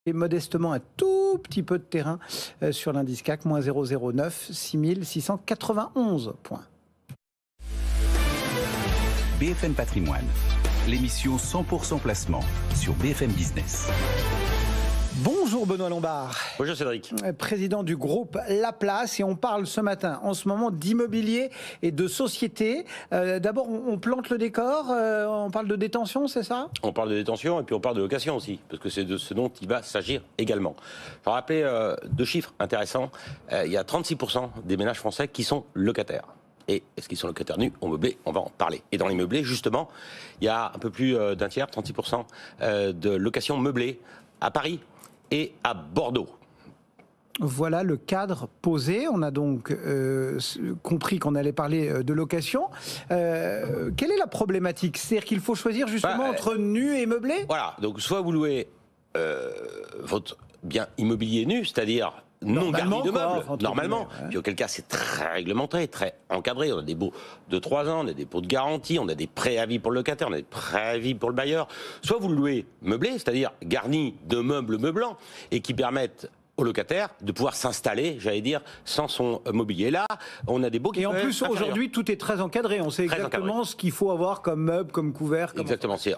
Et modestement un tout petit peu de terrain sur l'indice CAC, moins 0,09, 6691 points. BFM Patrimoine, l'émission 100% placement sur BFM Business. Bonjour Benoît Lombard. Bonjour Cédric. Président du groupe Laplace, et on parle ce matin, en ce moment, d'immobilier et de société. D'abord, on plante le décor, on parle de détention, c'est ça? On parle de détention et puis on parle de location aussi, parce que c'est de ce dont il va s'agir également. Je vais rappeler deux chiffres intéressants. Il y a 36% des ménages français qui sont locataires. Et est-ce qu'ils sont locataires nus ou meublés? On va en parler. Et dans les meublés, justement, il y a un peu plus d'un tiers, 36% de locations meublées à Paris et à Bordeaux. Voilà le cadre posé. On a donc compris qu'on allait parler de location. Quelle est la problématique? C'est-à-dire qu'il faut choisir justement entre nu et meublé? Voilà, donc soit vous louez votre bien immobilier nu, c'est-à-dire non garni de meubles, normalement, puis auquel cas c'est très réglementé, très encadré. On a des baux de 3 ans, on a des baux de garantie, on a des préavis pour le locataire, on a des préavis pour le bailleur. Soit vous le louez meublé, c'est-à-dire garni de meubles meublants, et qui permettent au locataire de pouvoir s'installer, j'allais dire, sans son mobilier. Là, on a des beaux qui... Et en plus, aujourd'hui, tout est très encadré. On sait exactement ce qu'il faut avoir comme meuble, comme couvert. Exactement. C'est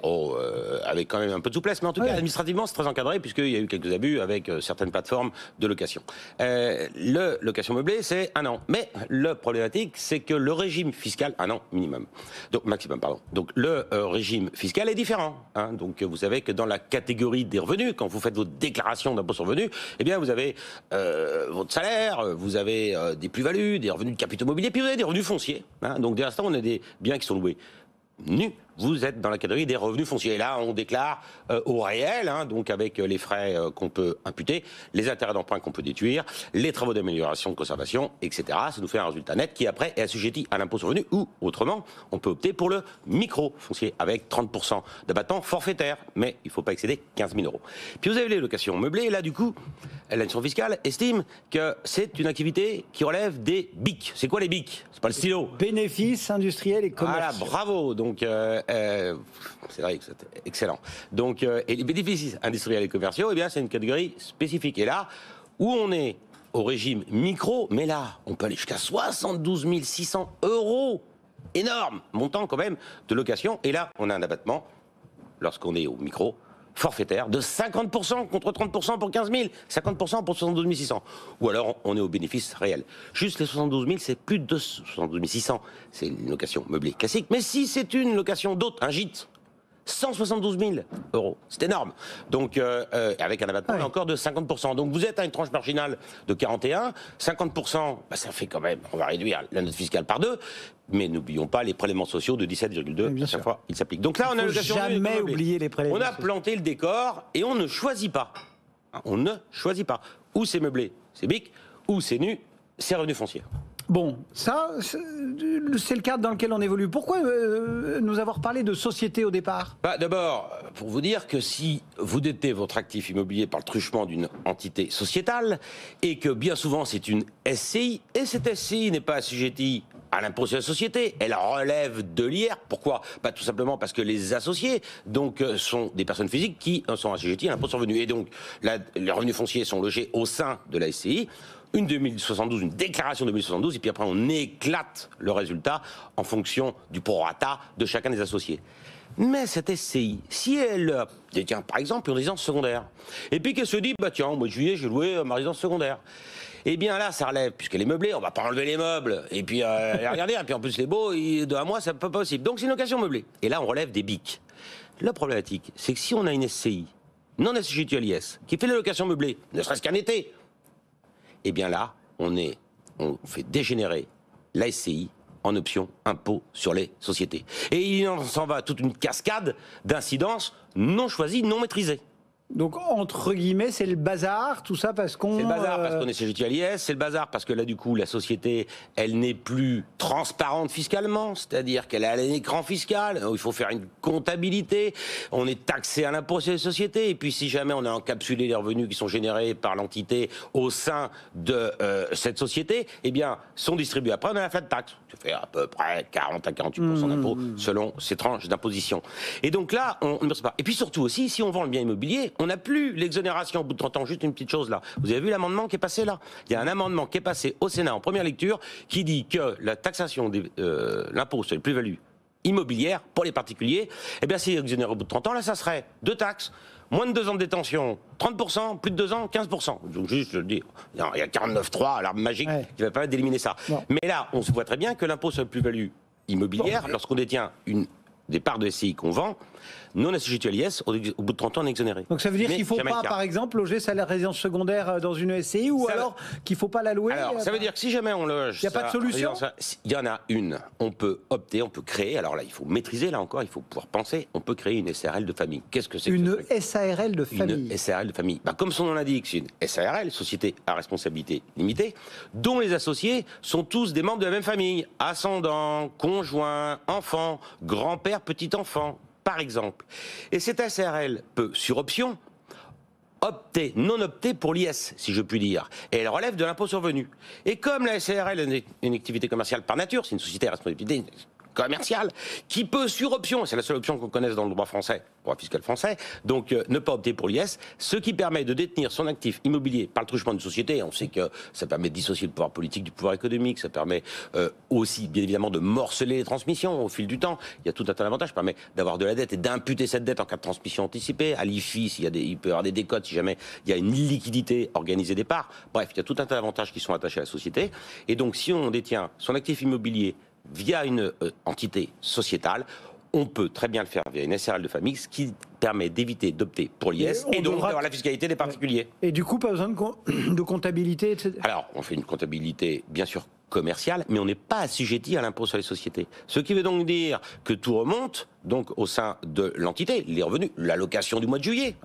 avec quand même un peu de souplesse, mais en tout cas, administrativement, c'est très encadré, puisqu'il y a eu quelques abus avec certaines plateformes de location. Le location meublée, c'est 1 an. Mais le problématique, c'est que le régime fiscal, 1 an minimum. Donc, maximum, pardon. Donc, le régime fiscal est différent. Hein. Donc, vous savez que dans la catégorie des revenus, quand vous faites votre déclaration d'impôt sur le revenu, eh bien, vous avez votre salaire, vous avez des plus-values, des revenus de capitaux mobiliers, puis vous avez des revenus fonciers. Hein. Donc, dès l'instant, on a des biens qui sont loués nus. Vous êtes dans la catégorie des revenus fonciers. Et là, on déclare au réel, hein, donc avec les frais qu'on peut imputer, les intérêts d'emprunt qu'on peut déduire, les travaux d'amélioration, de conservation, etc. Ça nous fait un résultat net qui, après, est assujetti à l'impôt sur le revenu, ou, autrement, on peut opter pour le micro-foncier, avec 30% d'abattement forfaitaire, mais il ne faut pas excéder 15 000 €. Puis vous avez les locations meublées, et là, du coup, l'administration fiscale estime que c'est une activité qui relève des BIC. C'est quoi les BIC? C'est pas le stylo. Bénéfices industriels et commerciaux. Voilà, bravo. Donc, c'est vrai que c'était excellent. Donc, et les bénéfices industriels et commerciaux, eh bien, c'est une catégorie spécifique. Et là, où on est au régime micro, mais là, on peut aller jusqu'à 72 600 €. Énorme montant quand même de location. Et là, on a un abattement, lorsqu'on est au micro, forfaitaire de 50% contre 30% pour 15 000, 50% pour 72 600. Ou alors on est au bénéfice réel. Juste les 72 000, c'est plus de 72 600. C'est une location meublée classique. Mais si c'est une location d'hôte, un gîte, 172 000 €. C'est énorme. Donc, avec un abattement encore de 50%. Donc, vous êtes à une tranche marginale de 41. 50%, bah, ça fait quand même, on va réduire la note fiscale par 2. Mais n'oublions pas les prélèvements sociaux de 17,2. À chaque fois, ils s'appliquent. Donc là, on a jamais oublier les prélèvements. On a planté le décor et on ne choisit pas. On ne choisit pas. Ou c'est meublé, c'est BIC, ou c'est nu, c'est revenu foncier. Bon, ça, c'est le cadre dans lequel on évolue. Pourquoi nous avoir parlé de société au départ? D'abord, pour vous dire que si vous détenez votre actif immobilier par le truchement d'une entité sociétale, et que bien souvent c'est une SCI, et cette SCI n'est pas assujettie à l'impôt sur la société, elle relève de l'IR. Pourquoi? Tout simplement parce que les associés donc, sont des personnes physiques qui sont assujetties à l'impôt sur le revenu. Et donc, les revenus fonciers sont logés au sein de la SCI. Une déclaration 2072, et puis après on éclate le résultat en fonction du prorata de chacun des associés. Mais cette SCI, si elle détient par exemple une résidence secondaire, et puis qu'elle se dit, tiens, au mois de juillet, j'ai loué ma résidence secondaire, eh bien là, ça relève, puisqu'elle est meublée, on va pas enlever les meubles, et puis regardez, et puis en plus les beaux, de 1 mois, c'est pas possible. Donc c'est une location meublée. Et là, on relève des BIC. La problématique, c'est que si on a une SCI non assujettie à l'IS, qui fait la location meublée, ne serait-ce qu'un été, eh bien là, on fait dégénérer la SCI en option impôt sur les sociétés. Et il en s'en va toute une cascade d'incidences non choisies, non maîtrisées. Donc, entre guillemets, c'est le bazar, tout ça parce qu'on... C'est le bazar parce qu'on est assujetti à l'IS, c'est le bazar parce que là, du coup, la société, elle n'est plus transparente fiscalement, c'est-à-dire qu'elle a un écran fiscal, il faut faire une comptabilité, on est taxé à l'impôt sur les sociétés, et puis si jamais on a encapsulé les revenus qui sont générés par l'entité au sein de cette société, eh bien, sont distribués après, on a la flat tax, qui fait à peu près 40 à 48% d'impôt selon ces tranches d'imposition. Et donc là, on ne sait pas. Et puis surtout aussi, si on vend le bien immobilier, on n'a plus l'exonération au bout de 30 ans. Juste une petite chose là. Vous avez vu l'amendement qui est passé là? Il y a un amendement qui est passé au Sénat en première lecture qui dit que la taxation de l'impôt sur les plus-values immobilières pour les particuliers, eh bien c'est exonéré au bout de 30 ans. Là, ça serait 2 taxes. Moins de 2 ans de détention, 30%, plus de 2 ans, 15%. Donc juste, je le dis, il y a 49.3, l'arme magique, qui va permettre d'éliminer ça. Non. Mais là, on se voit très bien que l'impôt sur la plus-value immobilière, lorsqu'on détient des parts de SCI qu'on vend, non assujetties à l'IS, au bout de 30 ans, on est exonéré. Donc ça veut dire qu'il ne faut pas, par exemple, loger sa résidence secondaire dans une SCI ou alors qu'il ne faut pas la louer? Alors, ça veut dire que si jamais on loge... Il n'y a pas de solution? Il y en a une. On peut opter, on peut créer. Alors là, il faut maîtriser, là encore, il faut pouvoir penser. On peut créer une SARL de famille. Qu'est-ce que c'est que une SARL de famille? Une SARL de famille. Bah, comme son nom l'indique, c'est une SARL, Société à responsabilité limitée, dont les associés sont tous des membres de la même famille. Ascendants, conjoints, enfants, grand-père, petit-enfant, par exemple. Et cette SARL peut, sur option, non opter pour l'IS, si je puis dire. Et elle relève de l'impôt sur le revenu. Et comme la SARL est une activité commerciale par nature, c'est une société à responsabilité commerciale, qui peut, sur option, c'est la seule option qu'on connaisse dans le droit français, droit fiscal français, donc ne pas opter pour l'IS, ce qui permet de détenir son actif immobilier par le truchement d'une société. On sait que ça permet de dissocier le pouvoir politique du pouvoir économique, ça permet aussi, bien évidemment, de morceler les transmissions au fil du temps. Il y a tout un tas d'avantages, ça permet d'avoir de la dette et d'imputer cette dette en cas de transmission anticipée, à l'IFI, il peut y avoir des décotes si jamais il y a une illiquidité organisée des parts. Bref, il y a tout un tas d'avantages qui sont attachés à la société. Et donc, si on détient son actif immobilier via une entité sociétale, on peut très bien le faire via une SARL de famille, ce qui permet d'éviter d'opter pour l'IS et donc d'avoir la fiscalité des particuliers. Et du coup, pas besoin de comptabilité, etc. Alors, on fait une comptabilité, bien sûr, commerciale, mais on n'est pas assujetti à l'impôt sur les sociétés. Ce qui veut donc dire que tout remonte donc au sein de l'entité, les revenus, l'allocation du mois de juillet,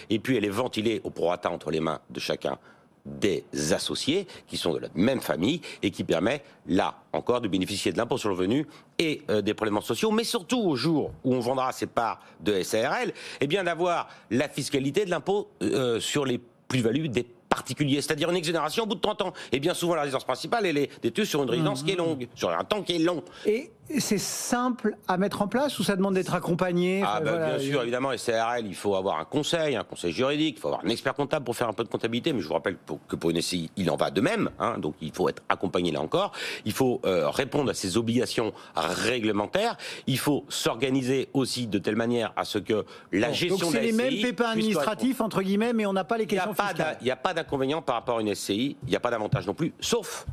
et puis elle est ventilée au prorata entre les mains de chacun des associés qui sont de la même famille et qui permet, là encore, de bénéficier de l'impôt sur le revenu et des prélèvements sociaux, mais surtout au jour où on vendra ses parts de SARL, eh bien d'avoir la fiscalité de l'impôt sur les plus-values des particulier, c'est-à-dire une exonération au bout de 30 ans. Et bien souvent, la résidence principale, elle est détenue sur une résidence qui est longue, sur un temps qui est long. Et c'est simple à mettre en place ou ça demande d'être accompagné? Bien sûr, évidemment, les CRL, il faut avoir un conseil juridique, il faut avoir un expert comptable pour faire un peu de comptabilité, mais je vous rappelle que pour une SCI, il en va de même, donc il faut être accompagné là encore, il faut répondre à ses obligations réglementaires, il faut s'organiser aussi de telle manière à ce que la gestion de la SCI... Donc c'est les mêmes pépins administratifs, entre guillemets, mais on n'a pas les questions fiscales. Il n'y a pas d'inconvénient par rapport à une SCI, il n'y a pas d'avantage non plus, sauf,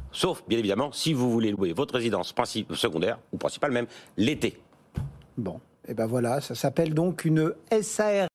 bien évidemment, si vous voulez louer votre résidence secondaire, ou principale même, l'été. Bon, et ben voilà, ça s'appelle donc une SARL.